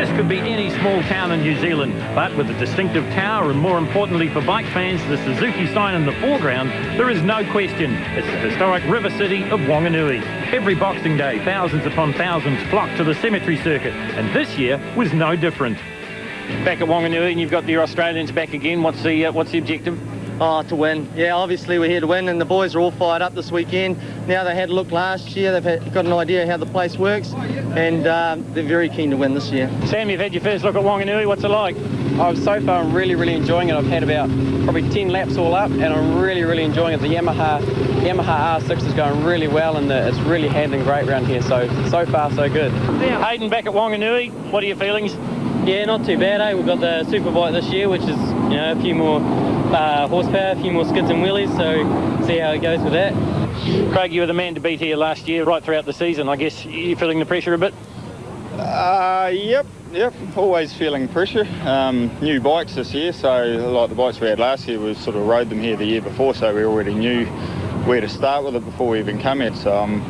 This could be any small town in New Zealand, but with a distinctive tower and, more importantly for bike fans, the Suzuki sign in the foreground, there is no question it's the historic river city of Wanganui. Every Boxing Day, thousands upon thousands flock to the cemetery circuit, and this year was no different. Back at Wanganui, and you've got your Australians back again. What's the objective? Oh, to win. Yeah, obviously we're here to win, and the boys are all fired up this weekend. Now they had a look last year, they've got an idea how the place works, and they're very keen to win this year. Sam, you've had your first look at Wanganui. What's it like? So far I'm really enjoying it. I've had about probably 10 laps all up, and I'm really enjoying it. The Yamaha R6 is going really well, and it's really handling great around here. So far so good. Yeah. Hayden, back at Wanganui, what are your feelings? Yeah, not too bad, eh? We've got the Superbike this year, which is, you know, a few more horsepower, a few more skids and wheelies, so see how it goes with that. Craig, you were the man to beat here last year, right throughout the season. I guess you're feeling the pressure a bit? Yep, always feeling pressure. New bikes this year, so like the bikes we had last year, we sort of rode them here the year before, so we already knew where to start with it before we even come here, so I'm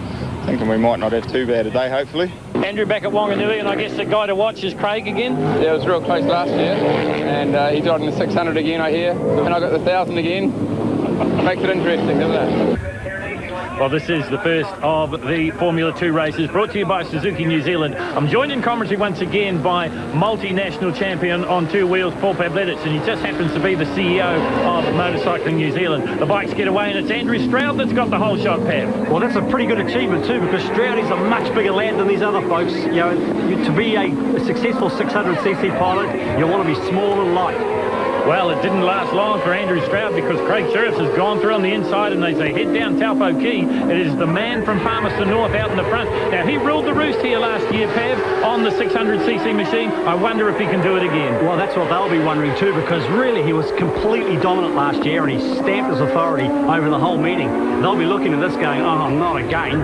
thinking we might not have too bad a day, hopefully. Andrew back at Wanganui, and I guess the guy to watch is Craig again? Yeah, it was real close last year, and he's riding the 600 again, I hear, and I got the 1000 again. Makes it interesting, doesn't it? Well, this is the first of the Formula 2 races brought to you by Suzuki New Zealand. I'm joined in commentary once again by multinational champion on two wheels, Paul Pavletics, and he just happens to be the CEO of Motorcycling New Zealand. The bikes get away, and it's Andrew Stroud that's got the whole shot, Pav. Well, that's a pretty good achievement too, because Stroud is a much bigger lad than these other folks. You know, to be a successful 600cc pilot, you want to be small and light. Well, it didn't last long for Andrew Stroud, because Craig Sheriffs has gone through on the inside, and as they head down Taupo Quay, it is the man from Palmerston North out in the front. Now, he ruled the roost here last year, Pav, on the 600cc machine. I wonder if he can do it again. Well, that's what they'll be wondering too, because really he was completely dominant last year, and he stamped his authority over the whole meeting. They'll be looking at this going, oh, not again.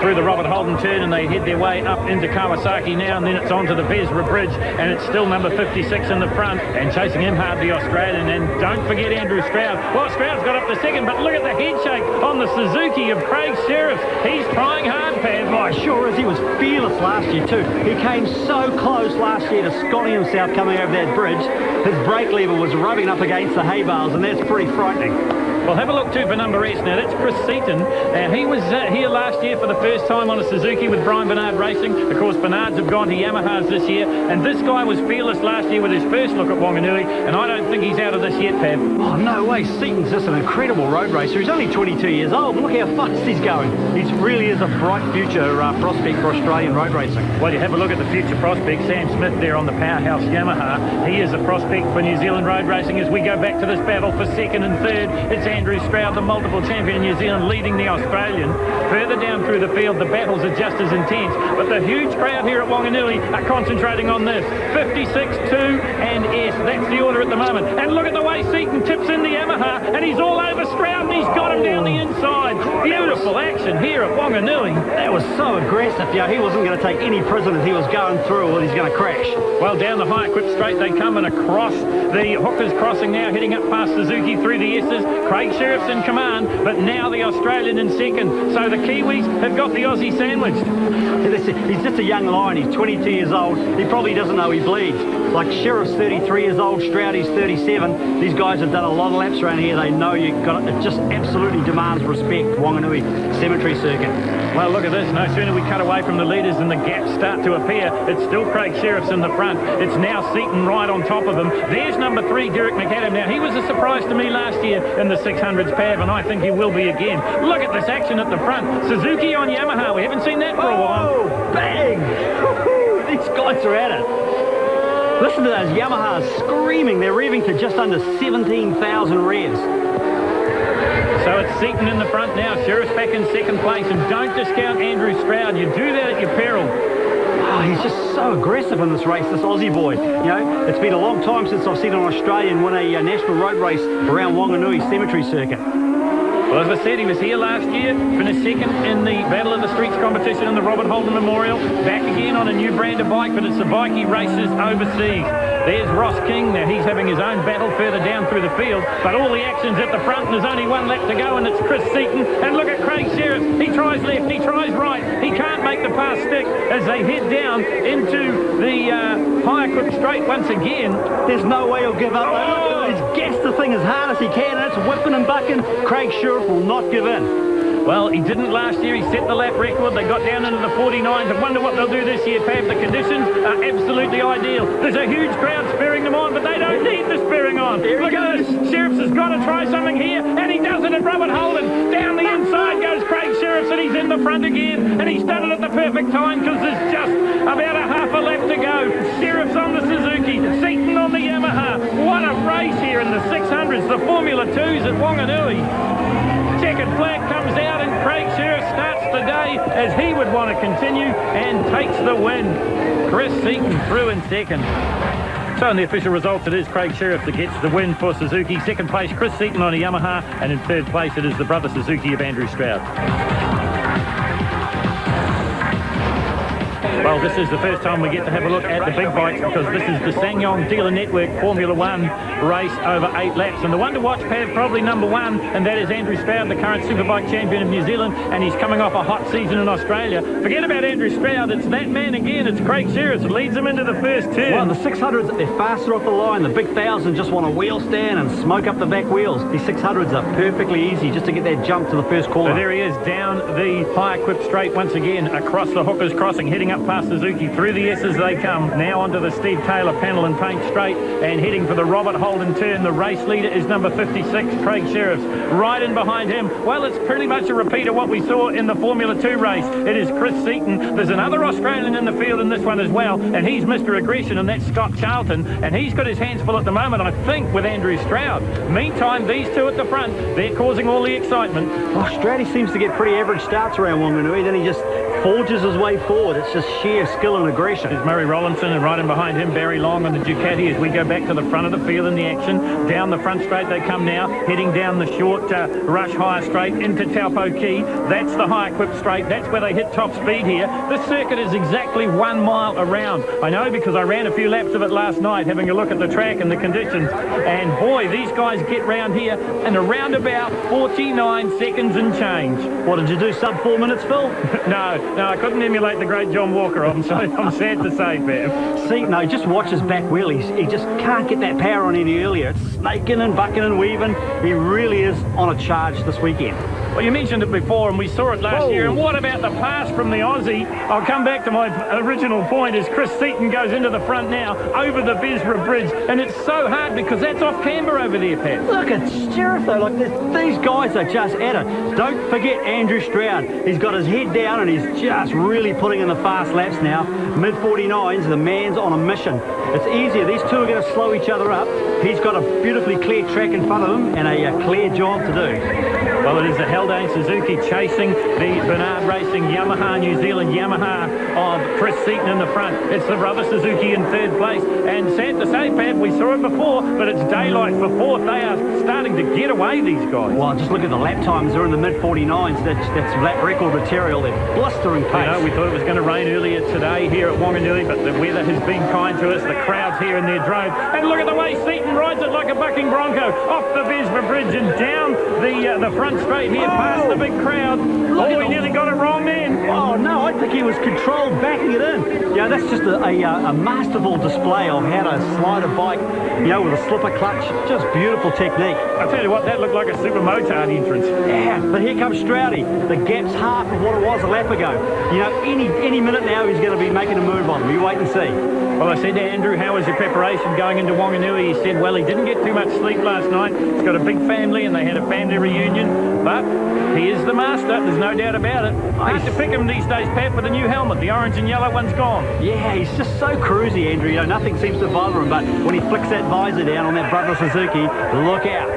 Through the Robert Holden turn, and they head their way up into Kawasaki now, and then it's onto the Vesra Bridge, and it's still number 56 in the front, and chasing him hard, the Australian. And don't forget Andrew Stroud. Well, Stroud's got up to second, but look at the head shake on the Suzuki of Craig Sheriffs. He's trying hard, Pav. Oh, sure is. He was fearless last year too. He came so close last year to Scotty himself coming over that bridge. His brake lever was rubbing up against the hay bales, and that's pretty frightening. Well, have a look too for number S. Now, that's Chris Seaton. Now, he was here last year for the first time on a Suzuki with Brian Bernard Racing. Of course, Bernards have gone to Yamahas this year, and this guy was fearless last year with his first look at Wanganui, and I don't think he's out of this yet, Pav. Oh, no way. Seaton's just an incredible road racer. He's only 22 years old, and look how fast he's going. He really is a bright future prospect for Australian road racing. Well, you have a look at the future prospect, Sam Smith there on the powerhouse Yamaha. He is a prospect for New Zealand road racing as we go back to this battle for second and third. It's Andrew Stroud, the multiple champion in New Zealand, leading the Australian. Further down through the field, the battles are just as intense, but the huge crowd here at Wanganui are concentrating on this. 56, 2 and S. That's the order at the moment. And look at the way Seaton tips in the Yamaha, and he's all over Stroud, and he's got him down the inside. Beautiful action here at Wanganui. That was so aggressive. Yeah, he wasn't going to take any prisoners. He was going through, or he's going to crash. Well, down the high equipped straight they come, and across the Hookers crossing now, heading up past Suzuki through the S's. Craig Sheriff's in command, but now the Australian in second. So the Kiwis have got the Aussie sandwiched. He's just a young lion. He's 22 years old. He probably doesn't know he bleeds. Like Sheriff's 33 years old, Stroud is 37. These guys have done a lot of laps around here. They know you've got it. Just absolutely demands respect. Wanganui Cemetery Circuit. Well, look at this. No sooner we cut away from the leaders and the gaps start to appear, it's still Craig Sheriff's in the front. It's now Seaton right on top of him. There's number 3, Derek McAdam. Now, he was a surprise to me last year in the 600s, Pav, and I think he will be again. Look at this action at the front. Suzuki on Yamaha. We haven't seen that for a while. Oh, bang! These guys are at it. Listen to those Yamahas screaming. They're revving to just under 17,000 revs. So it's Seaton in the front now. Sheriff's back in second place, and don't discount Andrew Stroud. You do that at your peril. Oh, he's just so aggressive in this race, this Aussie boy. You know, it's been a long time since I've seen an Australian win a national road race around Wanganui Cemetery Circuit. Well, as I said, he was here last year, finished second in the Battle of the Streets competition in the Robert Holden Memorial. Back again on a new brand of bike, but it's the bike he races overseas. There's Ross King. Now he's having his own battle further down through the field, but all the action's at the front, and there's only one lap to go, and it's Chris Seaton. And look at Craig Sheriff. He tries left, he tries right. He can't make the pass stick as they head down into the high equip straight once again. There's no way he'll give up. Oh. He's gassed the thing as hard as he can, and it's whipping and bucking. Craig Sheriff will not give in. Well, he didn't last year. He set the lap record. They got down into the 49s. I wonder what they'll do this year, Pav. The conditions are absolutely ideal. There's a huge crowd spurring them on, but they don't need the spurring on. Look at this. Sheriffs has got to try something here, and he does it at Robert Holden. Down the inside goes Craig Sheriffs, and he's in the front again, and he's done it at the perfect time because there's just about a half a lap to go. Sheriffs on the Suzuki, Seaton on the Yamaha. What a race here in the 600s, the Formula 2s at Wanganui. Checkered flag comes out, and Craig Sheriff starts the day as he would want to continue and takes the win. Chris Seaton through in second. So in the official results, it is Craig Sheriff that gets the win for Suzuki. Second place, Chris Seaton on a Yamaha, and in third place, it is the brother Suzuki of Andrew Stroud. Well, this is the first time we get to have a look at the big bikes because this is the SsangYong Dealer Network Formula 1 race over 8 laps. And the one to watch, Pav, probably number one, and that is Andrew Stroud, the current Superbike champion of New Zealand, and he's coming off a hot season in Australia. Forget about Andrew Stroud, it's that man again, it's Craig Sheriff, leads him into the first turn. Well, the 600s, they're faster off the line. The big 1000s just want a wheel stand and smoke up the back wheels. These 600s are perfectly easy just to get that jump to the first corner. So there he is, down the high-equipped straight once again, across the Hookers Crossing, heading up past Suzuki, through the S's they come, now onto the Steve Taylor panel and paint straight, and heading for the Robert Holden turn. The race leader is number 56, Craig Sheriffs. Right in behind him, well, it's pretty much a repeat of what we saw in the Formula 2 race. It is Chris Seaton. There's another Australian in the field in this one as well, and he's Mr. Aggression, and that's Scott Charlton, and he's got his hands full at the moment, I think, with Andrew Stroud. Meantime, these two at the front, they're causing all the excitement. Oh, Stroudy seems to get pretty average starts around Wanganui, then he just forges his way forward. It's just sheer skill and aggression. There's Murray Rollinson, and right in behind him, Barry Long on the Ducati as we go back to the front of the field in the action. Down the front straight they come now, heading down the short Rush High straight into Taupo Key. That's the high-equipped straight. That's where they hit top speed here. This circuit is exactly 1 mile around. I know because I ran a few laps of it last night, having a look at the track and the conditions. And boy, these guys get round here in around about 49 seconds and change. What, did you do sub 4 minutes, Phil? No, I couldn't emulate the great John Walker. I'm sad to say, Bev. See, no, just watch his back wheel. He just can't get that power on any earlier. It's snaking and bucking and weaving. He really is on a charge this weekend. Well, you mentioned it before, and we saw it last year. And what about the pass from the Aussie? I'll come back to my original point as Chris Seaton goes into the front now, over the Vesra Bridge. And it's so hard because that's off Canberra over there, Pat. Look at Sheriff, though. Like, these guys are just at it. Don't forget Andrew Stroud. He's got his head down, and he's just really putting in the fast laps now. Mid-49s, the man's on a mission. It's easier. These two are going to slow each other up. He's got a beautifully clear track in front of him and a clear job to do. Well, it is the Haldane Suzuki chasing the Bernard Racing Yamaha, New Zealand Yamaha of Chris Seaton in the front. It's the brother Suzuki in third place. And sad to say, Pat, we saw it before, but it's daylight for fourth. They are starting to get away, these guys. Well, just look at the lap times. They're in the mid-49s. That's lap record material. They're blistering pace. You know, we thought it was going to rain earlier today here at Wanganui, but the weather has been kind to us. The crowd's here in their drove. And look at the way Seaton rides it like a bucking bronco off the Vesra Bridge and down the front straight here past the big crowd. Oh, he nearly got it wrong then. Oh, no, I think he was controlled backing it in. Yeah, that's just a masterful display of how to slide a bike, you know, with a slipper clutch. Just beautiful technique. I tell you what, that looked like a Supermotard entrance. Yeah, but here comes Stroudy. The gap's half of what it was a lap ago. You know, any minute now he's going to be making a move on him. You wait and see. Well, I said to Andrew, how was your preparation going into Wanganui? He said, well, he didn't get too much sleep last night. He's got a big family and they had a family reunion. But he is the master, there's no doubt about it. Hard to pick him these days, Pat, with a new helmet. The orange and yellow one's gone. Yeah, he's just so cruisy, Andrew. You know, nothing seems to bother him. But when he flicks that visor down on that brother Suzuki, look out.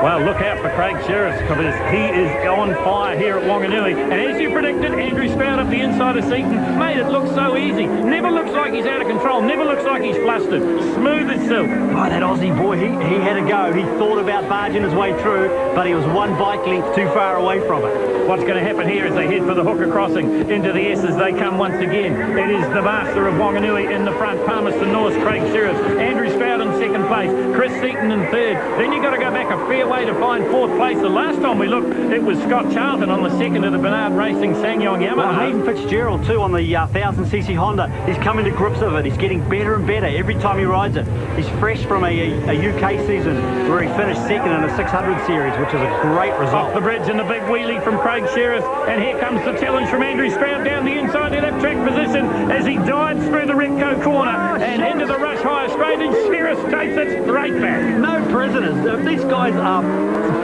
Well, look out for Craig Sheriff, because he is on fire here at Wanganui. And as you predicted, Andrew Stroud up the inside of Seaton made it look so easy. Never looks like he's out of control. Never looks like he's flustered. Smooth as silk. Oh, that Aussie boy, he had a go. He thought about barging his way through, but he was one bike length too far away from it. What's going to happen here as they head for the hooker crossing into the S as they come once again? It is the master of Wanganui in the front, Palmerston North, Craig Sheriff. Andrew Stroud in second place, Chris Seaton in third. Then you've got to go back a fair way to find fourth place. The last time we looked, it was Scott Charlton on the second of the Bernard Racing Sangyong Yamaha. Well, Hayden Fitzgerald too on the 1000cc Honda. He's coming to grips with it. He's getting better and better every time he rides it. He's fresh from a UK season where he finished second in a 600 series, which is a great result. Off the bridge and the big wheelie from Craig Sheriff, and here comes the challenge from Andrew Stroud down the inside in that track position as he dives through the Repco corner and into the Rush High Straight, and Sheriff takes it straight back. No prisoners. These guys are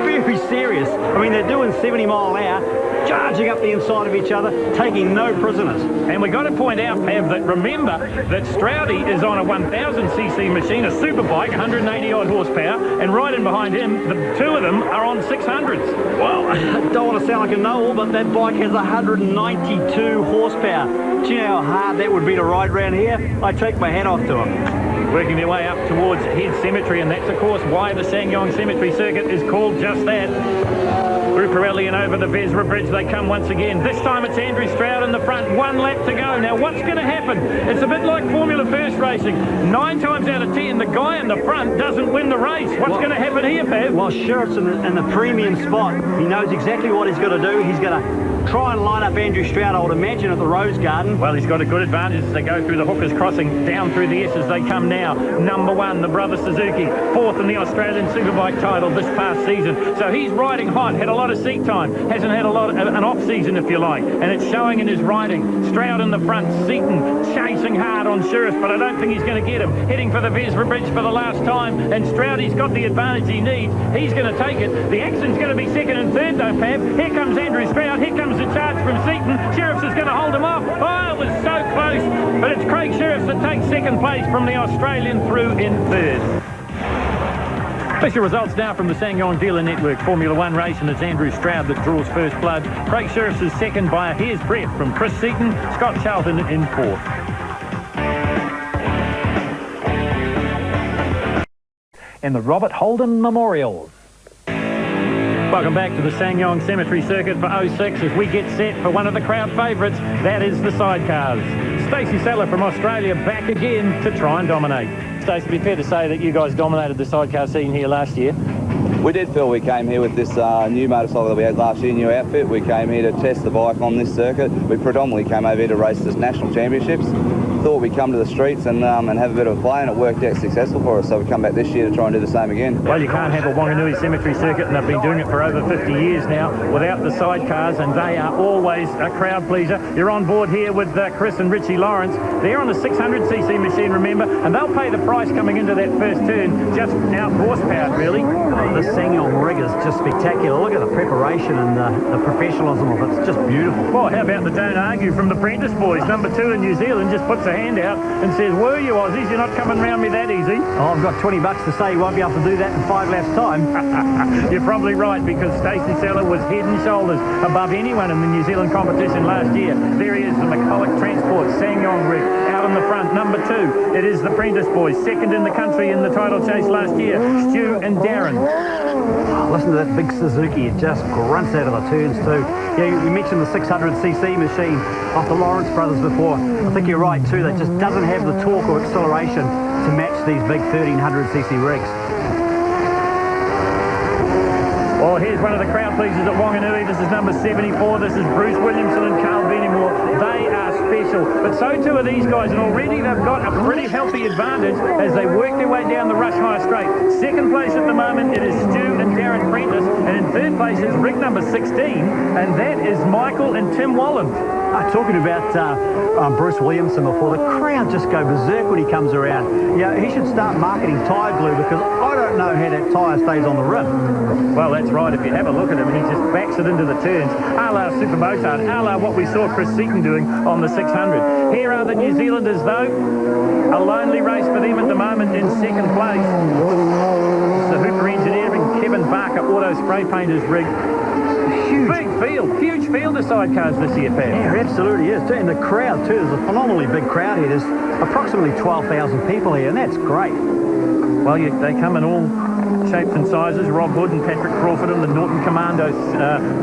very serious. I mean, they're doing 70 mile an hour, charging up the inside of each other, taking no prisoners. And we got to point out, Pav, that remember that Stroudy is on a 1000cc machine, a super bike, 180 odd horsepower, and right in behind him, the two of them are on 600s. Well, I don't want to sound like a know-all, but that bike has 192 horsepower. Do you know how hard that would be to ride around here? I take my hat off to them. Working their way up towards Head Cemetery, and that's of course why the Sangyong Cemetery Circuit is called just that. Through Pirelli and over the Vesra Bridge they come once again. This time it's Andrew Stroud in the front, 1 lap to go. Now what's going to happen? It's a bit like Formula First racing. 9 times out of 10 the guy in the front doesn't win the race. What's going to happen here, Pav? Well, Sheriff's in the premium spot. He knows exactly what he's got to do. He's going to try and line up Andrew Stroud, I would imagine, at the Rose Garden. Well, he's got a good advantage as they go through the hookers crossing, down through the S as they come now. Number 1, the brother Suzuki, 4th in the Australian Superbike title this past season. So he's riding hot, had a lot of seat time, hasn't had an off season, if you like, and it's showing in his riding. Stroud in the front, Seaton chasing hard on Sheriff, but I don't think he's going to get him. Heading for the Vesra Bridge for the last time, and Stroudy's got the advantage he needs. He's going to take it. The action's going to be second and third though, Pav. Here comes Andrew Stroud, here comes the charge from Seaton. Sheriff's is going to hold him off. Oh, it was so close, but it's Craig Sheriff's that takes second place from the Australian through in third. Special results now from the Sangyong Dealer Network Formula 1 race, and it's Andrew Stroud that draws first blood. Craig Sheriff's is second by a hair's breadth from Chris Seaton. Scott Charlton in fourth. In the Robert Holden Memorial. Welcome back to the Sangyong Cemetery Circuit for 06 as we get set for one of the crowd favourites. That is the Sidecars. Stacey Seller from Australia back again to try and dominate. Stacey, it'd be fair to say that you guys dominated the sidecar scene here last year. We did, Phil. We came here with this new motorcycle that we had last year, new outfit. We came here to test the bike on this circuit. We predominantly came over here to race the national championships. Thought we'd come to the streets and have a bit of a play, and it worked out successful for us, so we come back this year to try and do the same again. Well, you can't have a Wanganui Cemetery Circuit, and they've been doing it for over 50 years now, without the sidecars, and they are always a crowd pleaser. You're on board here with Chris and Richie Lawrence. They're on the 600cc machine, remember, and they'll pay the price coming into that first turn, just out horsepower, really. The Sangyong rig is just spectacular. Look at the preparation and the professionalism of it. It's just beautiful. Well, how about the Don't Argue from the Prentice boys? Number 2 in New Zealand just puts a hand out and says, "Were you Aussies? You're not coming round me that easy." Oh, I've got 20 bucks to say you won't be able to do that in 5 laps time. You're probably right, because Stacey Seller was head and shoulders above anyone in the New Zealand competition last year. There he is, the McCulloch Transport Sangyong rig out in the front. Number 2, it is the Prentice boys, second in the country in the title chase last year, Stu and Darren. Oh, listen to that big Suzuki. It just grunts out of the turns too. Yeah, you mentioned the 600cc machine off the Lawrence brothers before. I think you're right too. That just doesn't have the torque or acceleration to match these big 1300cc rigs. Well, here's one of the crowd pleasers at Wanganui. This is number 74. This is Bruce Williamson and Carl Benimore. They are special, but so too are these guys, and already they've got a pretty healthy advantage as they work their way down the Rush High Straight. Second place at the moment, it is Stu and Darren Prentice, and in third place is rig number 16, and that is Michael and Tim Walland. Talking about Bruce Williamson before, the crowd just go berserk when he comes around. Yeah, he should start marketing tyre glue, because I don't know how that tyre stays on the rim. Well, that's right. If you have a look at him, he just backs it into the turns, a la Supermotard, a la what we saw Chris Seaton doing on the 600. Here are the New Zealanders, though. A lonely race for them at the moment in second place. It's the Hooper Engineering, Kevin Barker Auto Spray Painters rig. Huge field of sidecars this year, Pat. Yeah, it absolutely is. And the crowd too, there's a phenomenally big crowd here. There's approximately 12,000 people here, and that's great. Well, they come in all shapes and sizes. Rob Hood and Patrick Crawford and the Norton Commandos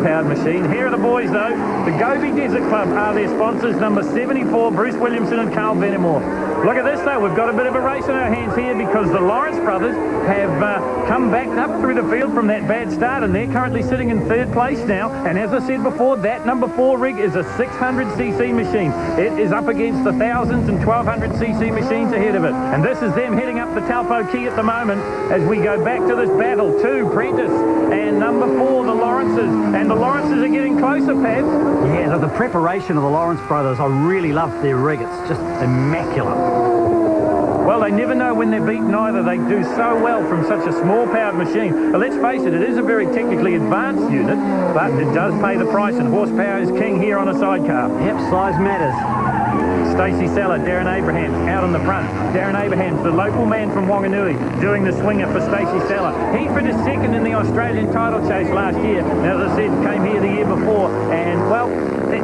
powered machine. Here are the boys, though. The Gobi Desert Club are their sponsors, number 74, Bruce Williamson and Carl Vennemore. Look at this, though. We've got a bit of a race in our hands here because the Lawrence brothers have come back up through the field from that bad start, and they're currently sitting in third place now. And as I said before, that number 4 rig is a 600cc machine. It is up against the 1000s and 1200cc machines ahead of it. And this is them heading up the Taupo Key at the moment as we go back to this battle. 2, Prentice, and number 4, the Lawrences. And the Lawrences are getting closer, Pat. Yeah, the preparation of the Lawrence brothers, I really love their rig. It's just immaculate. Well, they never know when they're beaten either. They do so well from such a small powered machine. But let's face it, it is a very technically advanced unit, but it does pay the price, and horsepower is king here on a sidecar. Yep, size matters. Stacey Seller, Darren Abrahams out on the front. Darren Abrahams, the local man from Wanganui, doing the swinger for Stacey Seller. He finished second in the Australian title chase last year. And as I said, came here the year before, and well,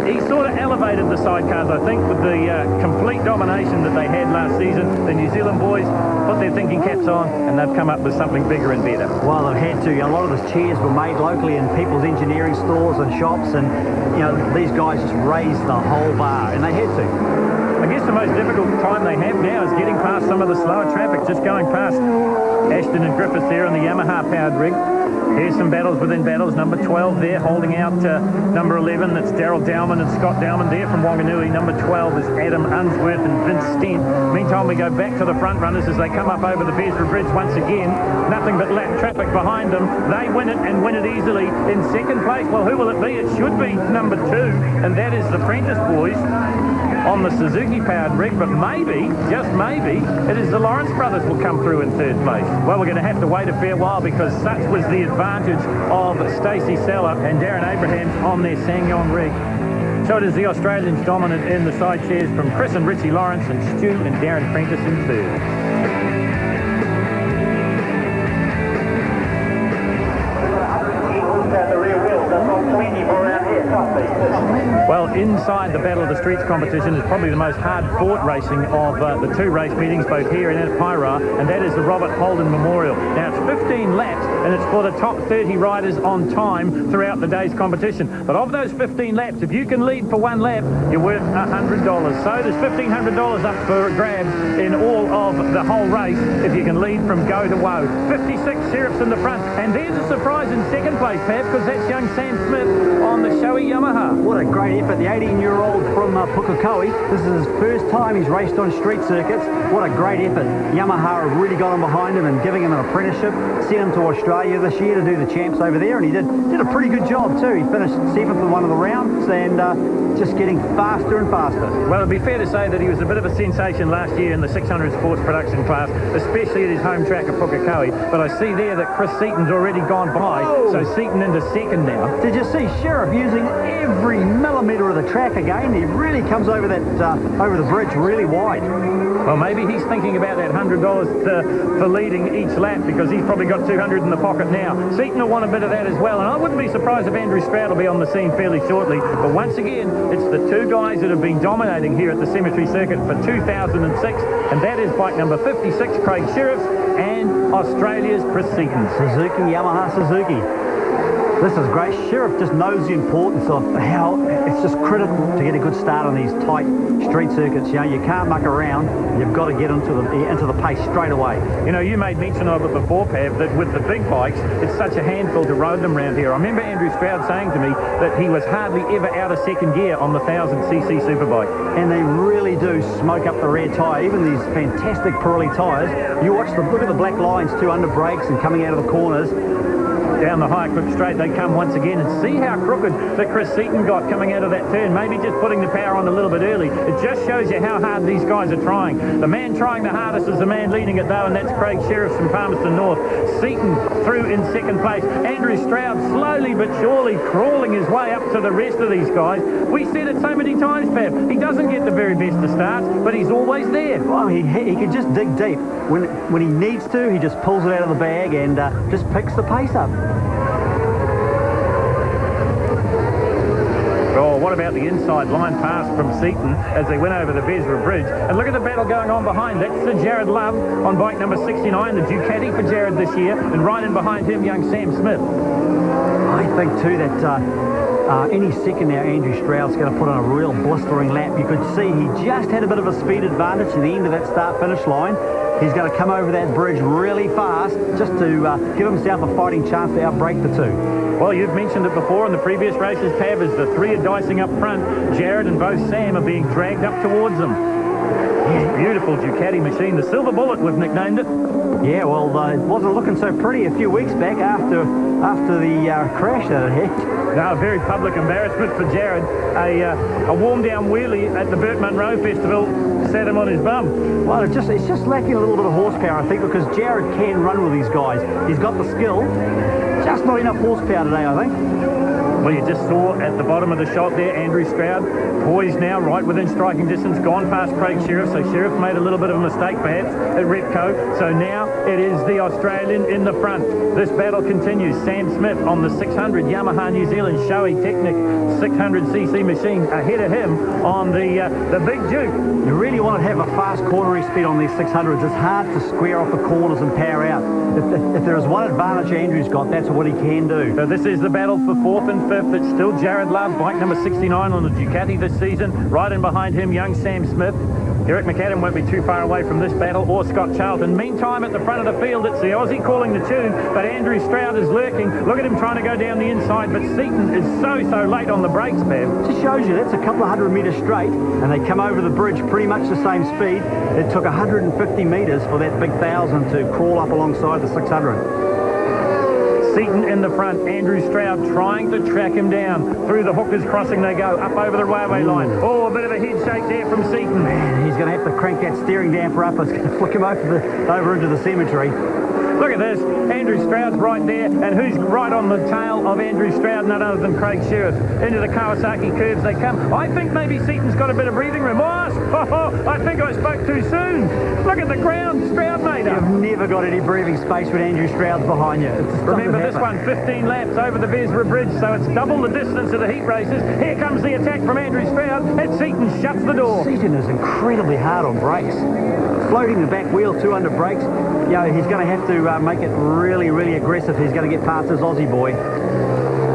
he sort of elevated the sidecars, I think, with the complete domination that they had last season. The New Zealand boys put their thinking caps on, and they've come up with something bigger and better. Well, they've had to. A lot of the chairs were made locally in people's engineering stores and shops, and you know, these guys just raised the whole bar, and they had to. I guess the most difficult time they have now is getting past some of the slower traffic, just going past Ashton and Griffiths there on the Yamaha powered rig. Here's some battles within battles. Number 12 there holding out number 11. That's Daryl Dowman and Scott Dowman there from Wanganui. Number 12 is Adam Unsworth and Vince Stent. Meantime, we go back to the front runners as they come up over the Bearsford Bridge once again. Nothing but lap traffic behind them. They win it and win it easily. In second place, well, who will it be? It should be number 2, and that is the Prentice boys on the Suzuki powered rig, but maybe, just maybe, it is the Lawrence brothers will come through in third place. Well, we're going to have to wait a fair while because such was the advantage of Stacey Seller and Darren Abrahams on their Ssangyong rig. So it is the Australians dominant in the side chairs from Chris and Richie Lawrence and Stu and Darren Prentice in third. Well, inside the Battle of the Streets competition is probably the most hard-fought racing of the 2 race meetings, both here and at Pyra, and that is the Robert Holden Memorial. Now, it's 15 laps, and it's for the top 30 riders on time throughout the day's competition. But of those 15 laps, if you can lead for 1 lap, you're worth $100. So there's $1,500 up for grabs in all of the whole race if you can lead from go to woe. 56 Sheriffs in the front, and there's a surprise in second place, Pat, because that's young Sam Smith on the Shoei Yamaha. What a great effort. The 18-year-old from Pukekohe. This is his first time he's raced on street circuits. What a great effort. Yamaha have really got him behind him and giving him an apprenticeship. Sent him to Australia this year to do the champs over there, and he did a pretty good job too. He finished 7th in one of the rounds, and just getting faster and faster. Well, it'd be fair to say that he was a bit of a sensation last year in the 600 sports production class, especially at his home track at Pukekohe. But I see there that Chris Seaton's already gone by, so Seaton into second now. Did you see Sheriff using every millimetre of the track again? He really comes over that over the bridge really wide. Well, maybe he's thinking about that $100 for leading each lap because he's probably got $200 in the pocket now. Seaton will want a bit of that as well, and I wouldn't be surprised if Andrew Stroud will be on the scene fairly shortly. But once again, it's the 2 guys that have been dominating here at the Cemetery Circuit for 2006, and that is bike number 56, Craig Sheriffs, and Australia's Chris Seaton. Suzuki, Yamaha Suzuki. This is great. Sheriff just knows the importance of how it's just critical to get a good start on these tight street circuits. You know, you can't muck around. You've got to get into the pace straight away. You know, you made mention of it before, Pav, that with the big bikes, it's such a handful to road them around here. I remember Andrew Stroud saying to me that he was hardly ever out of second gear on the 1000cc superbike. And they really do smoke up the rear tyre. Even these fantastic Pirelli tyres. You look at the black lines too under brakes and coming out of the corners. Down the high clip straight they come once again, and see how crooked that Chris Seaton got coming out of that turn. Maybe just putting the power on a little bit early. It just shows you how hard these guys are trying. The man trying the hardest is the man leading it though, and that's Craig Sheriffs from Palmerston North. Seaton through in second place. Andrew Stroud slowly but surely crawling his way up to the rest of these guys. We said it so many times, Pav. He doesn't get the very best of starts, but he's always there. Well, he can just dig deep. When he needs to, he just pulls it out of the bag and just picks the pace up. Oh, what about the inside line pass from Seaton as they went over the Vesra Bridge? And look at the battle going on behind. That's Jared Love on bike number 69, the Ducati for Jared this year. And right in behind him, young Sam Smith. I think too that any second now, Andrew Stroud's going to put on a real blistering lap. You could see he just had a bit of a speed advantage at the end of that start-finish line. He's going to come over that bridge really fast just to give himself a fighting chance to outbrake the two. Well, you've mentioned it before in the previous races, Tab, as the three are dicing up front. Jared and both Sam are being dragged up towards them. Beautiful Ducati machine, the Silver Bullet, we've nicknamed it. Yeah, well, it wasn't looking so pretty a few weeks back after the crash that it had. No, a very public embarrassment for Jared. A warm-down wheelie at the Burt Munro Festival set him on his bum. Well, it's just lacking a little bit of horsepower, I think, because Jared can run with these guys. He's got the skill, just not enough horsepower today, I think. Well, you just saw at the bottom of the shot there, Andrew Stroud, poised now, right within striking distance, gone past Craig Sheriff. So Sheriff made a little bit of a mistake, perhaps, at Repco. So now it is the Australian in the front. This battle continues. Sam Smith on the 600 Yamaha New Zealand Shoei Technic 600cc machine ahead of him on the Big Duke. You really want to have a fast cornering speed on these 600s. It's hard to square off the corners and power out. If there is one advantage Andrew's got, that's what he can do. So this is the battle for 4th and 5th. It's still Jared Love, bike number 69 on the Ducati this season. Right in behind him, young Sam Smith. Derek McAdam won't be too far away from this battle, or Scott Charlton. Meantime, at the front of the field, it's the Aussie calling the tune, but Andrew Stroud is lurking. Look at him trying to go down the inside, but Seaton is so late on the brakes, Bev. Just shows you that's a couple of 100 metres straight, and they come over the bridge pretty much the same speed. It took 150 metres for that big 1,000 to crawl up alongside the 600. Seaton in the front, Andrew Stroud trying to track him down. Through the Hookers crossing they go, up over the railway line. Oh, a bit of a head shake there from Seaton. Man, he's going to have to crank that steering damper up. It's going to flick him over into the cemetery. Look at this. Andrew Stroud's right there, and who's right on the tail of Andrew Stroud? None other than Craig Sheriff. Into the Kawasaki curves they come. I think maybe Seaton's got a bit of breathing room. Oh, I think I spoke too soon. Look at the ground Stroud made up. You've never got any breathing space when Andrew Stroud's behind you. Remember this one, 15 laps over the Vesra Bridge, so it's double the distance of the heat races. Here comes the attack from Andrew Stroud, and Seaton shuts the door. Seaton is incredibly hard on brakes. Floating the back wheel too under brakes. You know, he's going to have to make it really aggressive. He's going to get past his Aussie boy.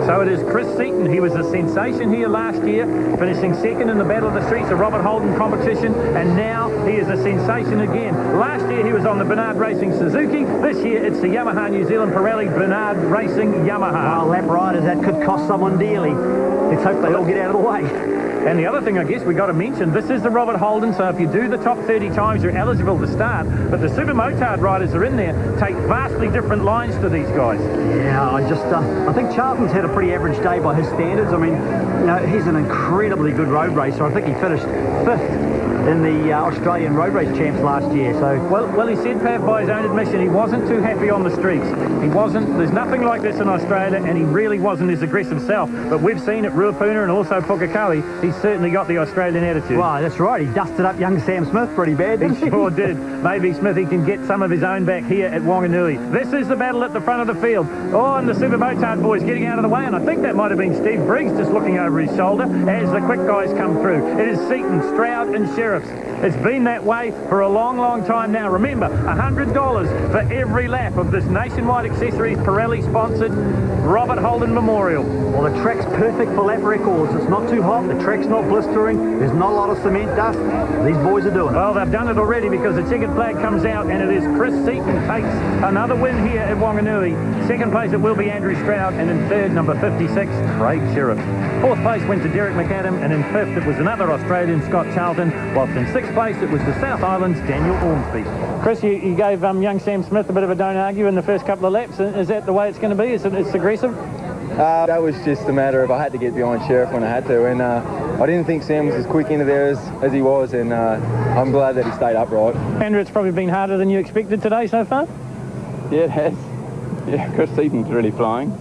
So it is Chris Seaton. He was a sensation here last year, finishing second in the Battle of the Streets, a Robert Holden competition, and now he is a sensation again. Last year he was on the Bernard Racing Suzuki. This year it's the Yamaha New Zealand Pirelli Bernard Racing Yamaha. Well, lap riders, that could cost someone dearly. Let's hope they all get out of the way. And the other thing I guess we got to mention, this is the Robert Holden, so if you do the top 30 times, you're eligible to start. But the Supermotard riders are in there, take vastly different lines to these guys. Yeah, I think Charlton's had a pretty average day by his standards. I mean, you know, he's an incredibly good road racer. I think he finished 5th in the Australian Road Race Champs last year. So well, he said, Pav, by his own admission, he wasn't too happy on the streets. He wasn't. There's nothing like this in Australia, and he really wasn't his aggressive self. But we've seen at Ruapuna and also Pukekohe, he's certainly got the Australian attitude. Well, that's right. He dusted up young Sam Smith pretty bad, didn't he? He sure did. Maybe Smithy can get some of his own back here at Wanganui. This is the battle at the front of the field. Oh, and the Supermotard boys getting out of the way, and I think that might have been Steve Briggs just looking over his shoulder as the quick guys come through. It is Seaton, Stroud and Sheriffs. It's been that way for a long time now. Remember, $100 for every lap of this Nationwide Accessories Pirelli-sponsored Robert Holden Memorial. Well, the track's perfect for lap records. It's not too hot, the track's not blistering, there's not a lot of cement dust. These boys are doing it. Well, they've done it already because the checkered flag comes out, and it is Chris Seaton takes another win here at Wanganui. Second place it will be Andrew Stroud, and in third, number 56, Craig Sheriff. Fourth place went to Derek McAdam, and in fifth it was another Australian, Scott Charlton, whilst in sixth place it was the South Island's Daniel Ormsby. Chris, you gave young Sam Smith a bit of a don't argue in the first couple of laps. Is that the way it's going to be? It's aggressive? That was just a matter of I had to get behind Sheriff when I had to, and I didn't think Sam was as quick into there as he was, and I'm glad that he stayed upright. Andrew, it's probably been harder than you expected today so far? Yeah, it has. Yeah, Chris Seaton's really flying.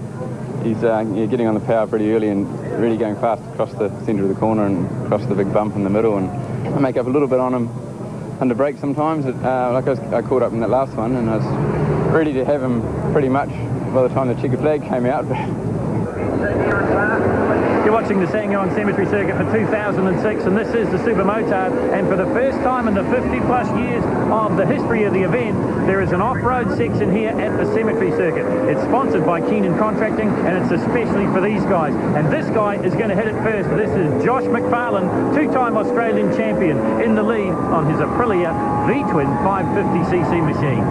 He's getting on the power pretty early and really going fast across the centre of the corner and across the big bump in the middle, and I make up a little bit on him under brake sometimes. I caught up in that last one, and I was ready to have him pretty much by the time the checkered flag came out. But You're watching the Whanganui Cemetery Circuit for 2006, and this is the Supermotard, and for the first time in the 50-plus years of the history of the event, there is an off-road section here at the Cemetery Circuit. It's sponsored by Keenan Contracting, and it's especially for these guys. And this guy is going to hit it first. This is Josh McFarlane, two-time Australian champion, in the lead on his Aprilia V-twin 550cc machine.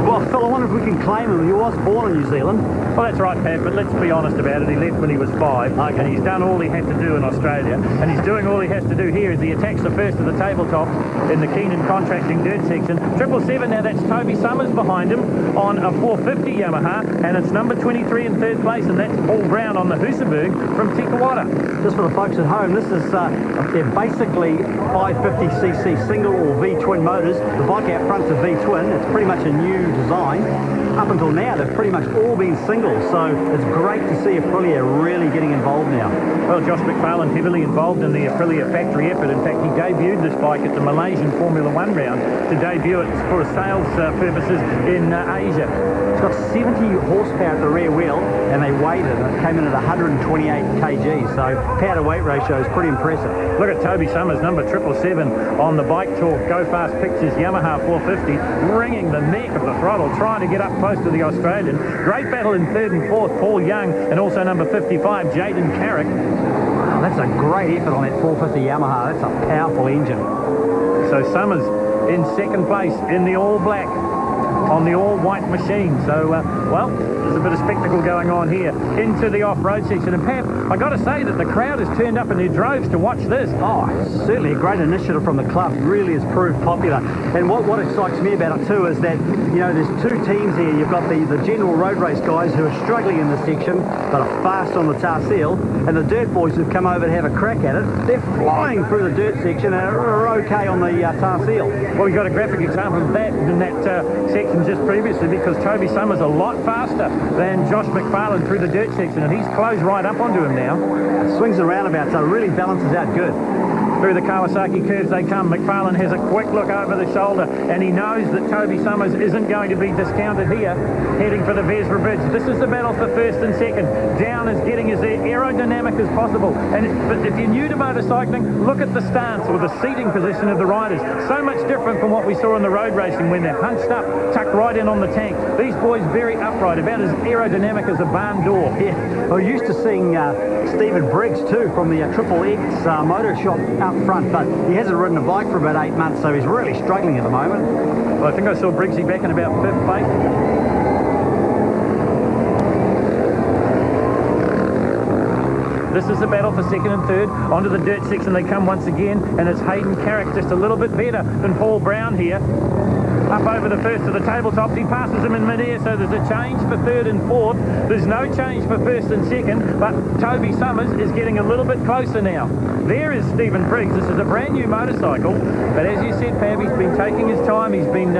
Well, Phil, I wonder if we can claim him. He was born in New Zealand. Well, that's right, Pat, but let's be honest about it. He left when he was 5, and he's done all he had to do in Australia, and he's doing all he has to do here as he attacks the first of the tabletop in the Keenan Contracting dirt section. 777, now that's Toby Summers behind him on a 450 Yamaha, and it's number 23 in third place, and that's Paul Brown on the Husaberg from Tikawata. Just for the folks at home, this is they're basically 550cc single or V-twin motors. The bike out front's a V-twin. It's pretty much a new design. Up until now, they've pretty much all been singles, so it's great to see Aprilia really getting involved now. Well, Josh McFarlane heavily involved in the Aprilia factory effort. In fact, he debuted this bike at the Malaysian Formula 1 round to debut it for sales purposes in Asia. It's got 70 horsepower at the rear wheel, and they weighed it, and it came in at 128 kg, so power to weight ratio is pretty impressive. Look at Toby Summers, number 777 on the Bike Talk Go Fast Pictures Yamaha 450, wringing the neck of the throttle, trying to get up close to the Australian. Great battle in third and fourth, Paul Young, and also number 55, Jaden Carrick. Wow, that's a great effort on that 450 Yamaha. That's a powerful engine. So Summers in second place in the all-black on the all-white machine. So, well, there's a bit of spectacle going on here into the off-road section. And Pat, I got to say that the crowd has turned up in their droves to watch this. Oh, certainly a great initiative from the club. Really has proved popular. And what excites me about it too is that, you know, there's two teams here. You've got the general road race guys who are struggling in this section, but are fast on the tar seal, and the dirt boys who've come over to have a crack at it. They're flying through the dirt section and are okay on the tar seal. Well, we got a graphic example of that in that section just previously, because Toby Summers a lot faster than Josh McFarlane through the dirt section, and he's closed right up onto him now. Swings and roundabouts, so it really balances out good. Through the Kawasaki curves they come. McFarlane has a quick look over the shoulder, and he knows that Toby Summers isn't going to be discounted here, heading for the Vesra Bridge. This is the battle for first and second. Down is getting as aerodynamic as possible. But if you're new to motorcycling, look at the stance or the seating position of the riders. So much different from what we saw in the road racing when they're hunched up, tucked right in on the tank. These boys very upright, about as aerodynamic as a barn door. Yeah, we're used to seeing Stephen Briggs too from the Triple X motor shop up front, but he hasn't ridden a bike for about 8 months, so he's really struggling at the moment. Well, I think I saw Briggsy back in about 5th place. This is the battle for second and third. Onto the dirt section they come once again, and it's Hayden Carrick just a little bit better than Paul Brown here. Up over the first of the tabletops, he passes him in mid-air, so there's a change for third and fourth. There's no change for first and second, but Toby Summers is getting a little bit closer now. There is Stephen Briggs. This is a brand new motorcycle, but as you said, Pab, he's been taking his time. He's been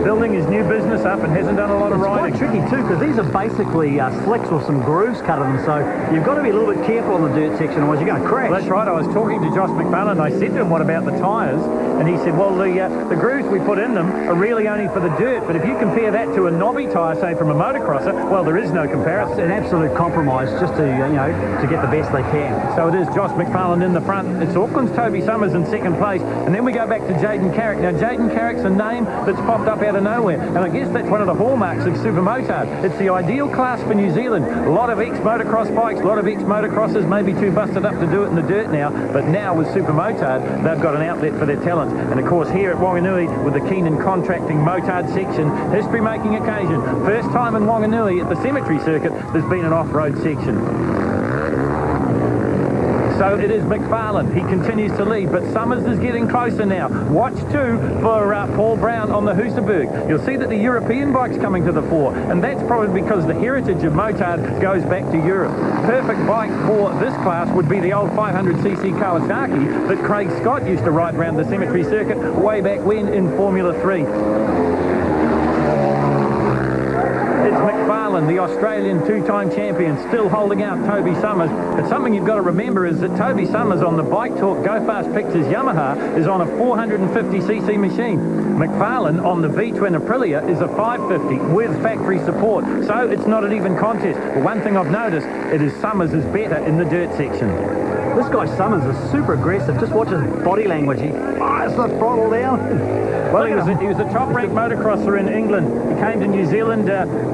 building his new business up and hasn't done a lot of riding. It's quite tricky too, because these are basically slicks with some grooves cut in them, so you've got to be a little bit careful on the dirt section, otherwise you're going to crash. Well, that's right. I was talking to Josh McFarlane. I said to him, what about the tyres? And he said, well, the grooves we put in them are really only for the dirt, but if you compare that to a knobby tyre, say from a motocrosser, well, there is no comparison. It's an absolute compromise just to, to get the best they can. So it is Josh McFarlane in the front. It's Auckland's Toby Summers in second place, and then we go back to Jaden Carrick. Now, Jaden Carrick's a name that's popped up out of nowhere, and I guess that's one of the hallmarks of Supermotard. It's the ideal class for New Zealand. A lot of ex-motocross bikes, a lot of ex-motocrossers, maybe too busted up to do it in the dirt now, but now with Supermotard, they've got an outlet for their talent. And of course, here at Whanganui, with the Keenan Contracting Motard section, history-making occasion. First time in Wanganui at the Cemetery Circuit, there's been an off-road section. So it is McFarlane. He continues to lead, but Summers is getting closer now. Watch too for Paul Brown on the Husaberg. You'll see that the European bike's coming to the fore, and that's probably because the heritage of Motard goes back to Europe. Perfect bike for this class would be the old 500cc Kawasaki that Craig Scott used to ride around the Cemetery Circuit way back when in Formula 3. It's McFarlane, the Australian two-time champion, still holding out Toby Summers. But something you've got to remember is that Toby Summers on the Bike Talk Go Fast Pictures Yamaha is on a 450cc machine. McFarlane on the V-twin Aprilia is a 550 with factory support. So it's not an even contest. But one thing I've noticed, it is Summers is better in the dirt section. This guy Summers is super aggressive. Just watch his body language. He fires the throttle down. Well, he was a top-ranked motocrosser in England. He came to New Zealand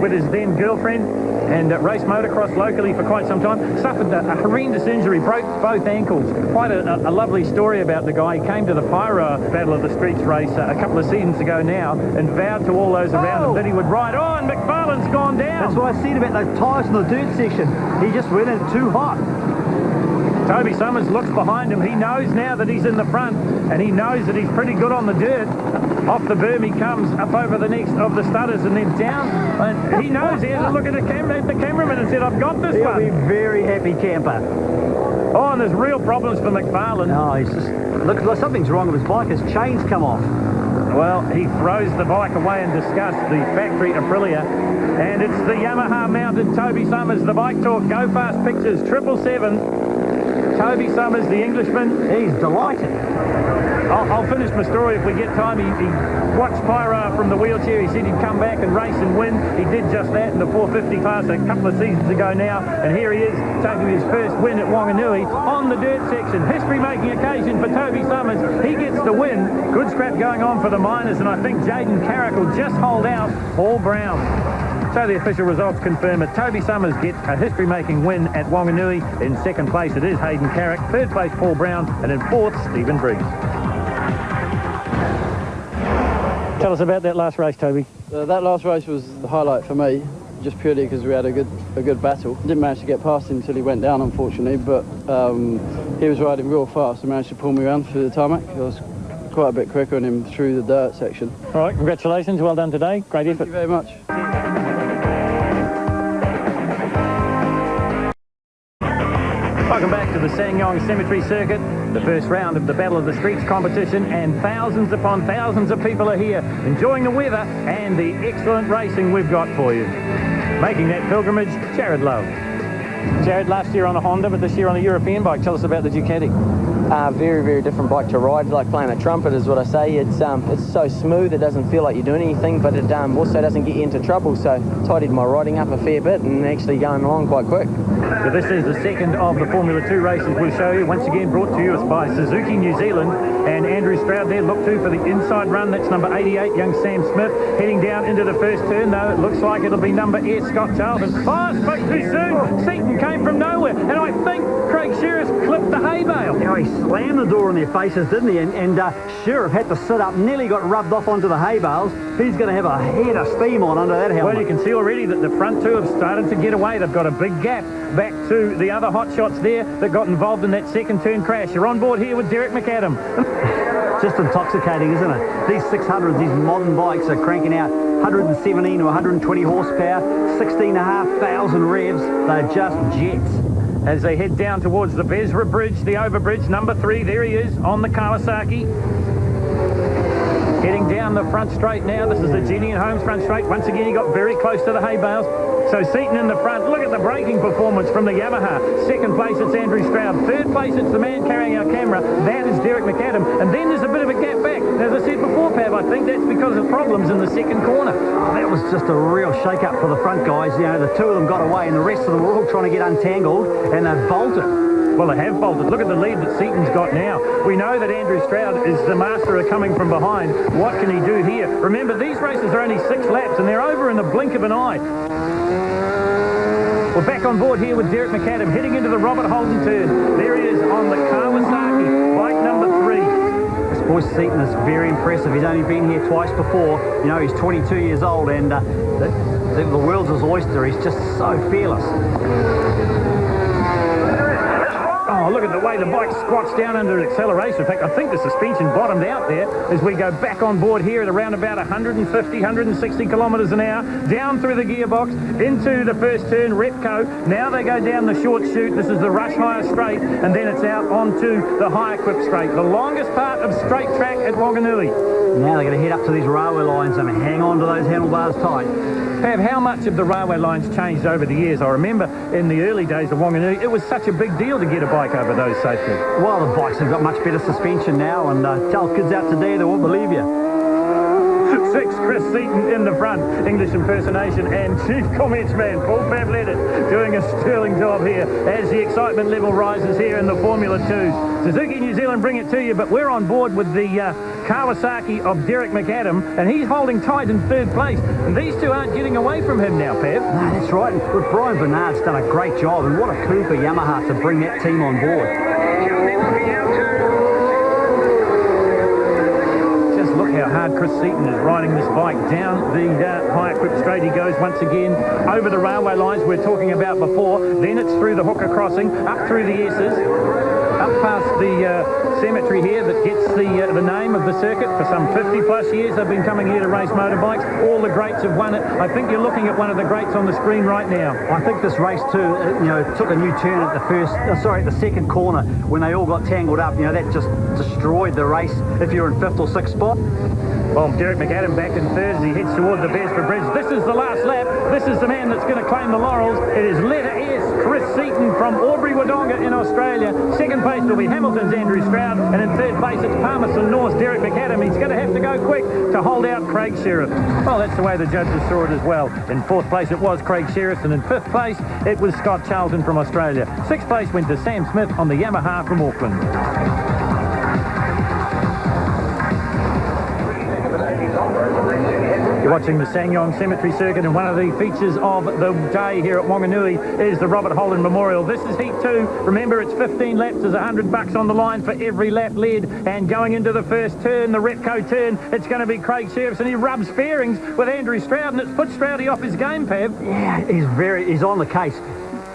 with his then girlfriend and raced motocross locally for quite some time. Suffered a horrendous injury, broke both ankles. Quite a lovely story about the guy. He came to the Pyro Battle of the Streets race a couple of seasons ago now and vowed to all those around him that he would ride. Oh, and McFarlane's gone down. That's what I said about those tyres in the dirt section. He just went in too hot. Toby Summers looks behind him. He knows now that he's in the front, and he knows that he's pretty good on the dirt. Off the berm he comes, up over the next of the studders and then down. And he knows, he has a look at the cameraman and said, I've got this He'll one. be very happy camper. Oh, and there's real problems for McFarlane. No, he's just... Look, something's wrong with his bike. His chain's come off. Well, he throws the bike away in disgust, the factory Aprilia. And it's the Yamaha-mounted Toby Summers, the Bike Talk Go Fast Pictures 777. Toby Summers, the Englishman. He's delighted. I'll finish my story if we get time. He watched Pyro from the wheelchair. He said he'd come back and race and win. He did just that in the 450 class a couple of seasons ago now. And here he is, taking his first win at Wanganui on the dirt section. History-making occasion for Toby Summers. He gets the win. Good scrap going on for the miners, and I think Jaden Carrick will just hold out Paul Brown. So the official results confirm it. Toby Summers gets a history-making win at Wanganui. In second place it is Hayden Carrick. Third place Paul Brown. And in fourth, Stephen Briggs. Tell us about that last race, Toby. That last race was the highlight for me, just purely because we had a good battle. Didn't manage to get past him until he went down, unfortunately, but he was riding real fast and managed to pull me around through the tarmac. I was quite a bit quicker on him through the dirt section. All right, congratulations. Well done today. Great effort. Thank you very much. Welcome back to the Sanyong Cemetery Circuit, the first round of the Battle of the Streets competition, and thousands upon thousands of people are here enjoying the weather and the excellent racing we've got for you. Making that pilgrimage, Jared Love. Jared, last year on a Honda, but this year on a European bike. Tell us about the Ducati. Very, very different bike to ride. Like playing a trumpet is what I say. It's so smooth, it doesn't feel like you're doing anything, but it also doesn't get you into trouble. So tidied my riding up a fair bit and actually going along quite quick. So this is the second of the Formula 2 races we'll show you. Once again brought to you by Suzuki New Zealand, and Andrew Stroud there. Look to for the inside run. That's number 88, young Sam Smith. Heading down into the first turn, though. It looks like it'll be number 8, Scott Charlton. Oh, spoke too soon. Seaton came from nowhere, and I think Craig Sheriff clipped the hay bale. Yeah, he slammed the door in their faces, didn't he? And Sheriff had to sit up, nearly got rubbed off onto the hay bales. He's going to have a head of steam on under that helmet. Well, you can see already that the front two have started to get away. They've got a big gap back to the other hot shots there that got involved in that second turn crash. You're on board here with Derek McAdam. Just intoxicating, isn't it? These 600s, these modern bikes are cranking out 117 to 120 horsepower, 16,500 revs. They're just jets. As they head down towards the Besra Bridge, the overbridge, number 3, there he is on the Kawasaki. Heading down the front straight now. This is the Jenny and Holmes front straight. Once again, he got very close to the hay bales. So Seaton in the front. Look at the braking performance from the Yamaha. Second place, it's Andrew Stroud. Third place, it's the man carrying our camera. That is Derek McAdam. And then there's a bit of a gap back. As I said before, Pav, I think that's because of problems in the second corner. Oh, that was just a real shake-up for the front guys. You know, the two of them got away and the rest of them were all trying to get untangled, and they've bolted. Well, they have bolted. Look at the lead that Seaton's got now. We know that Andrew Stroud is the master of coming from behind. What can he do here? Remember, these races are only 6 laps, and they're over in the blink of an eye. We're back on board here with Derek McAdam, heading into the Robert Holden turn. There he is on the Kawasaki, bike number 3. This boy Seaton is very impressive. He's only been here twice before. You know, he's 22 years old, and the world's his oyster. He's just so fearless. Oh, look at the way the bike squats down under acceleration. In fact, I think the suspension bottomed out there as we go back on board here at around about 150, 160 kilometres an hour, down through the gearbox, into the first turn, Repco. Now they go down the short chute. This is the Rush Hire Straight, and then it's out onto the High Equip Straight, the longest part of straight track at Wanganui. Now they're going to head up to these railway lines and hang on to those handlebars tight. Pav, how much have the railway lines changed over the years? I remember in the early days of Wanganui, it was such a big deal to get a bike over those safely. Well, the bikes have got much better suspension now, and tell kids out today they won't believe you. 6, Chris Seaton in the front, English impersonation, and chief comments man Paul Pavletted doing a sterling job here as the excitement level rises here in the Formula 2. Suzuki New Zealand bring it to you, but we're on board with the Kawasaki of Derek McAdam, and he's holding tight in 3rd place, and these two aren't getting away from him now, Pav. No, that's right. But Brian Bernard's done a great job, and what a coup for Yamaha to bring that team on board. Look how hard Chris Seaton is riding this bike down the high-equipped straight. He goes once again over the railway lines we're talking about before. Then it's through the hooker crossing, up through the S's, up past the cemetery here that gets the name of the circuit. For some 50-plus years they've been coming here to race motorbikes. All the greats have won it. I think you're looking at one of the greats on the screen right now. I think this race too, took a new turn at the second corner when they all got tangled up. That just destroyed the race if you're in 5th or 6th spot. Well, Derek McAdam back in 3rd as he heads toward the Beresford Bridge. This is the last lap. This is the man that's going to claim the laurels. It is letter S, Chris Seaton from Albury Wodonga in Australia. 2nd place will be Hamilton's Andrew Stroud, and in 3rd place it's Palmerston North's Derek McAdam. He's going to have to go quick to hold out Craig Sheriff. Well, that's the way the judges saw it as well. In 4th place it was Craig Sheriff, and in 5th place it was Scott Charlton from Australia. 6th place went to Sam Smith on the Yamaha from Auckland. You're watching the Sanyong Cemetery Circuit, and one of the features of the day here at Wanganui is the Robert Holden Memorial. This is Heat 2. Remember, it's 15 laps. There's $100 on the line for every lap led. And going into the first turn, the Repco turn, it's going to be Craig Sheriffs, and he rubs fairings with Andrew Stroud, and it's put Stroudy off his game, Pav. Yeah, he's on the case.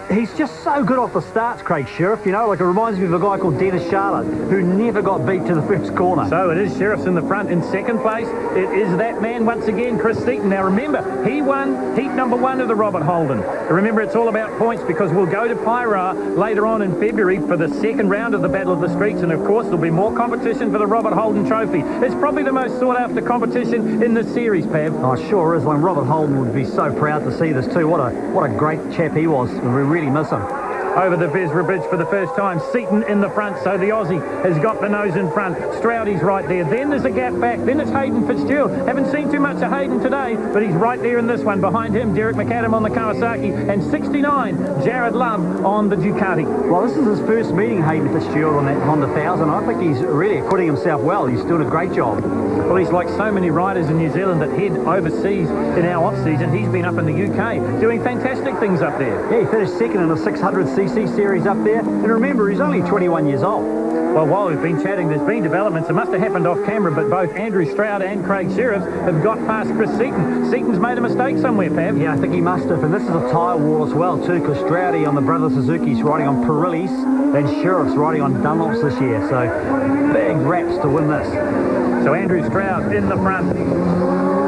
He's just so good off the starts, Craig Sheriff. It reminds me of a guy called Dennis Charlotte, who never got beat to the first corner. So it is Sheriff's in the front. In 2nd place, it is that man once again, Chris Seaton. Now remember, he won heat number 1 of the Robert Holden. Remember, it's all about points, because we'll go to Pyra later on in February for the 2nd round of the Battle of the Streets, and of course there'll be more competition for the Robert Holden Trophy. It's probably the most sought-after competition in this series, Pav. Oh, it sure is. Robert Holden would be so proud to see this too. What a great chap he was. We really miss him. Over the Beresford Bridge for the first time. Seaton in the front, so the Aussie has got the nose in front. Stroudy's right there. Then there's a gap back. Then it's Hayden Fitzgerald. Haven't seen too much of Hayden today, but he's right there in this one. Behind him, Derek McAdam on the Kawasaki, and 69, Jared Love on the Ducati. Well, this is his first meeting, Hayden Fitzgerald, on that Honda 1000. I think he's really acquitting himself well. He's doing a great job. Well, he's like so many riders in New Zealand that head overseas in our off-season. He's been up in the UK doing fantastic things up there. Yeah, he finished 2nd in the 600cc series up there. And remember, he's only 21 years old. Well, while we've been chatting, there's been developments. It must have happened off camera, but both Andrew Stroud and Craig Sheriff have got past Chris Seaton. Seaton's made a mistake somewhere, Pav. Yeah, I think he must have. And this is a tyre wall as well, too, because Stroudy on the Brother Suzuki's riding on Pirellis, and Sheriff's riding on Dunlops this year. So, big raps to win this. So Andrew Stroud in the front.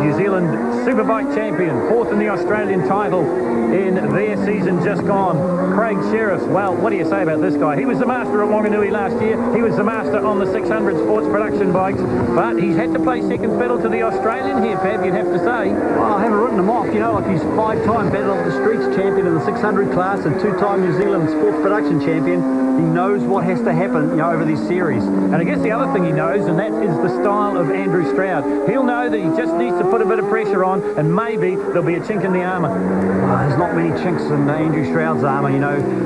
New Zealand Superbike champion, 4th in the Australian title in their season just gone. Craig Sheriff, well, what do you say about this guy? He was the master at Wanganui last year. He was the master on the 600 sports production bikes, but he's had to play second fiddle to the Australian here, Pav, you'd have to say. Well, I haven't written him off. Like he's 5-time Battle of the Streets champion in the 600 class and 2-time New Zealand sports production champion. He knows what has to happen, over this series. And I guess the other thing he knows, and that is the style of Andrew Stroud. He'll know that he just needs to put a bit of pressure on, and maybe there'll be a chink in the armour. There's not many chinks in Andrew Stroud's armour.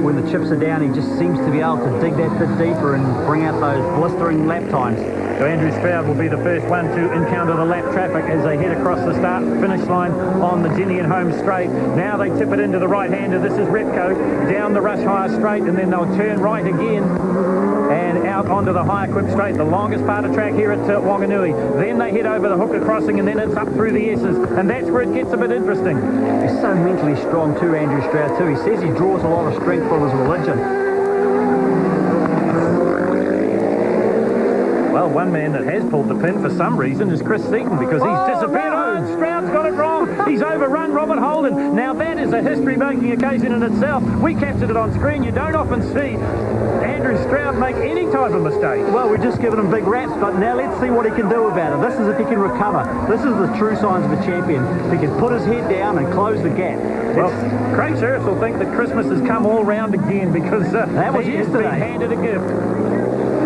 When the chips are down, he just seems to be able to dig that bit deeper and bring out those blistering lap times. So Andrew Stroud will be the first one to encounter the lap traffic as they head across the start-finish line on the Ginian home straight. Now they tip it into the right-hander. This is Repco down the Rush Hire straight, and then they'll turn right again and out onto the high-equipped straight, the longest part of track here at Wanganui. Then they head over the hooker crossing, and then it's up through the S's, and that's where it gets a bit interesting. He's so mentally strong too, Andrew Stroud too. He says he draws a lot of strength from his religion. Well, one man that has pulled the pin for some reason is Chris Seaton, because he's disappeared. Oh, Stroud's got it wrong. He's overrun Robert Holden. Now that is a history-making occasion in itself. We captured it on screen. You don't often see Andrew Stroud make any type of mistake. Well, we've just given him big raps, but now let's see what he can do about it. This is if he can recover. This is the true signs of a champion. If he can put his head down and close the gap. Well, Craig Sheriff will think that Christmas has come all round again because that was he has yesterday. been handed a gift.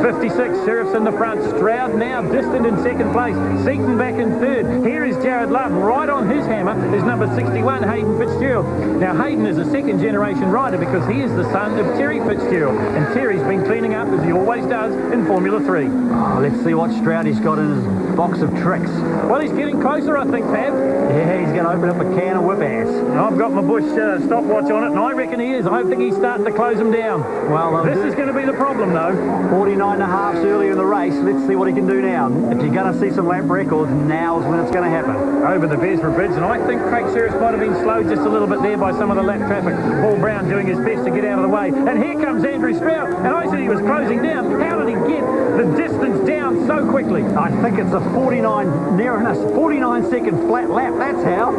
56, Sheriff's in the front. Stroud now distant in second place. Seaton back in third. Here is Jared Love. Right on his hammer is number 61, Hayden Fitzgerald. Now, Hayden is a second-generation rider because he is the son of Terry Fitzgerald. And Terry's been cleaning up, as he always does, in Formula 3. Oh, let's see what Stroud he's got in his box of tricks. Well, he's getting closer, I think, Fab. Yeah, he's going to open up a can of whip ass. I've got my Bush stopwatch on it, and I reckon he is. I think he's starting to close him down. Well, this is going to be the problem, though. 49.5 earlier in the race. Let's see what he can do now. If you're going to see some lap records, now is when it's going to happen. Over the Vesra Bridge, and I think Craig Sheriff might have been slowed just a little bit there by some of the lap traffic. Paul Brown doing his best to get out of the way. And here comes Andrew Stroud, and I said he was closing down. How did he get the distance down so quickly? I think it's a 49-second flat lap. That's how.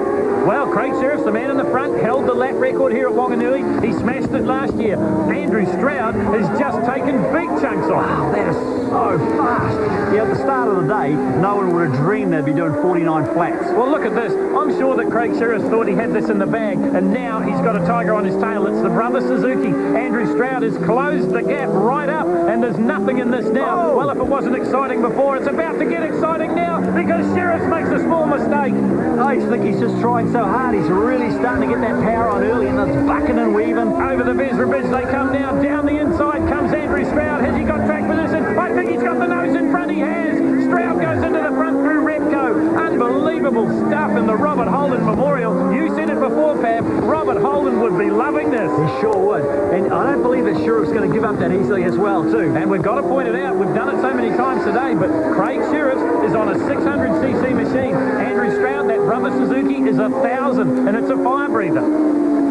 Well, Craig Sheriff's the man in the front, held the lap record here at Wanganui. He smashed it last year. Andrew Stroud has just taken big chunks off. Wow, that is so fast. Yeah, at the start of the day, no one would have dreamed they'd be doing 49 flats. Well, look at this. I'm sure that Craig Sheriff thought he had this in the bag, and now he's got a tiger on his tail. It's the brother Suzuki. Andrew Stroud has closed the gap right up, and there's nothing in this now. Oh. Well, if it wasn't exciting before, it's about to get exciting now because Sheriff makes a small mistake. I think he's just trying so hard. He's really starting to get that power on early, and it's bucking and weaving. Over the Vesra Bridge they come now. Down the inside comes Andrew Stroud. Has he got track position? I think he's got the nose in front. He has. Stroud goes into the front through Repco. Unbelievable stuff in the Robert Holden Memorial. You said it before, Fab. Robert Holden would be loving this. He sure would. And I don't believe that Sheriff's going to give up that easily as well, too. And we've got to point it out. We've done it so many times today, but Craig Sheriff is on a 600cc machine. Andrew Stroud, that brother Suzuki, is 1,000, and it's a fire breather.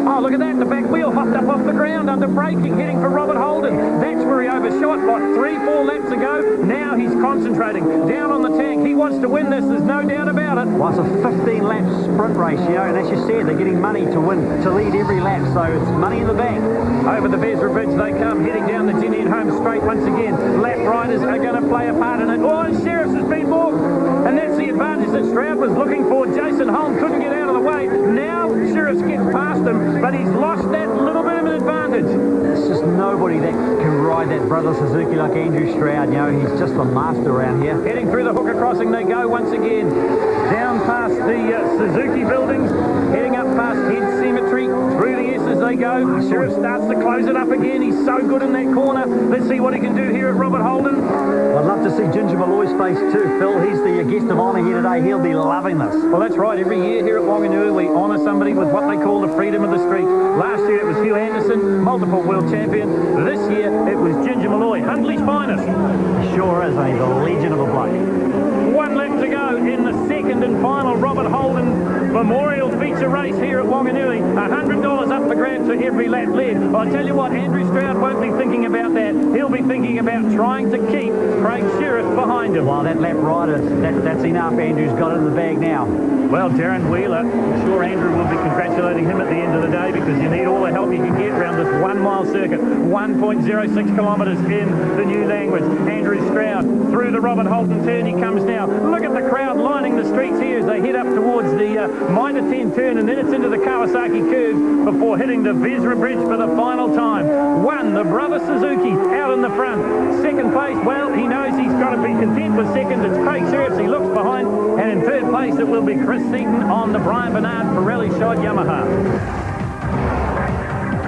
Oh, look at that. The back wheel hopped up off the ground under braking, heading for Robert Holden. That's where he overshot, what, 3-4 laps ago? Now he's concentrating. Down on the tank. He wants to win this. There's no doubt about it. Well, it's a 15-lap sprint race, you know, and as you said, they're getting money to win, to lead every lap, so it's money in the bank. Over the Vesra Bridge they come, heading down the Ginian home straight once again. Lap riders are going to play a part in it. Oh, and Sheriff's has been balked. And that's the advantage that Stroud was looking for. Jason Holm couldn't get out of the way. Now Sheriff's getting past him, but he's lost that little bit of an advantage. There's just nobody that can ride that brother Suzuki like Andrew Stroud. You know, he's just the master around here. Heading through the hooker crossing they go once again. Down past the Suzuki buildings, heading up past Head Cemetery, through the S as they go. Sheriff starts to close it up again. He's so good in that corner. Let's see what he can do here at Robert Holden. I'd love to see Ginger Malloy's face too, Phil. He's the guest of honour here today. He'll be loving this. Well, that's right. Every year here at Wanganui, we honour somebody with what they call the freedom of the street. Last year it was Hugh Anderson, multiple world champion. This year it was Ginger Malloy, Huntley's finest. He sure is, ain't he? The legend of a bloke. 1 lap to go in the second and final Robert Holden Memorial feature race here at Wanganui. $100 up for grabs for every lap led. Well, I tell you what, Andrew Stroud won't be thinking about that. He'll be thinking about trying to keep Craig Sheriff behind him. Well, that lap rider, that's enough. Andrew's got it in the bag now. Well, Darren Wheeler, I'm sure Andrew will be congratulating him at the end of the day because you need all the help you can get around this 1 mile circuit. 1.06 kilometres in the new language. Andrew Stroud through the Robert Holden turn he comes now. Look at the crowd lining the streets here as they head up towards the minor 10 turn, and then it's into the Kawasaki curve before hitting the Vesra Bridge for the final time. One, the brother Suzuki out in the front. Second place, well, he knows he's got to be content with second. It's Craig Sheriff, he looks behind, and in third place it will be Chris Seaton on the Brian Bernard Pirelli shod Yamaha.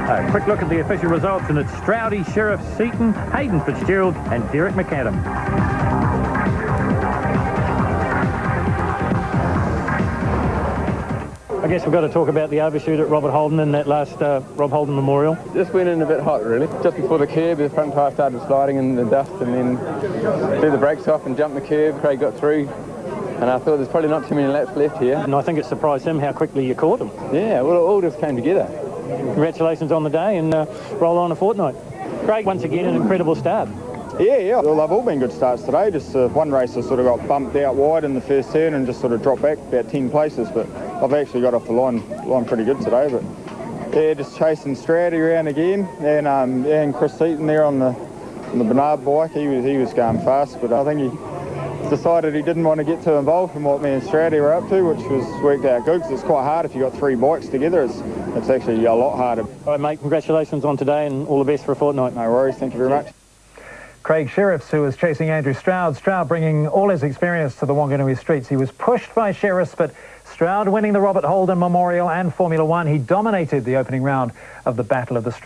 A quick look at the official results, and it's Stroudy, Sheriff, Seaton, Hayden Fitzgerald and Derek McAdam. I guess we've got to talk about the overshoot at Robert Holden in that last Rob Holden Memorial. Just went in a bit hot, really. Just before the curb, the front tyre started sliding in the dust, and then threw the brakes off and jumped the curb. Craig got through, and I thought there's probably not too many laps left here. And I think it surprised him how quickly you caught him. Yeah, well, it all just came together. Congratulations on the day, and roll on a fortnight. Craig, once again, an incredible start. Yeah, well, they've all been good starts today. Just one racer sort of got bumped out wide in the first turn and just sort of dropped back about 10 places, but I've actually got off the line pretty good today, but yeah, just chasing Stroudy around again, and Chris Seaton there on the Bernard bike. He was going fast, but I think he decided he didn't want to get too involved from what me and Stroudy were up to, which was worked out good, because it's quite hard if you've got 3 bikes together. It's actually a lot harder. All right, mate, congratulations on today and all the best for a fortnight. No worries, thank you very much. Craig Sheriffs, who was chasing Andrew Stroud. Stroud bringing all his experience to the Wanganui streets. He was pushed by Sheriffs, but Stroud winning the Holden Memorial and Formula 1. He dominated the opening round of the Battle of the Streets.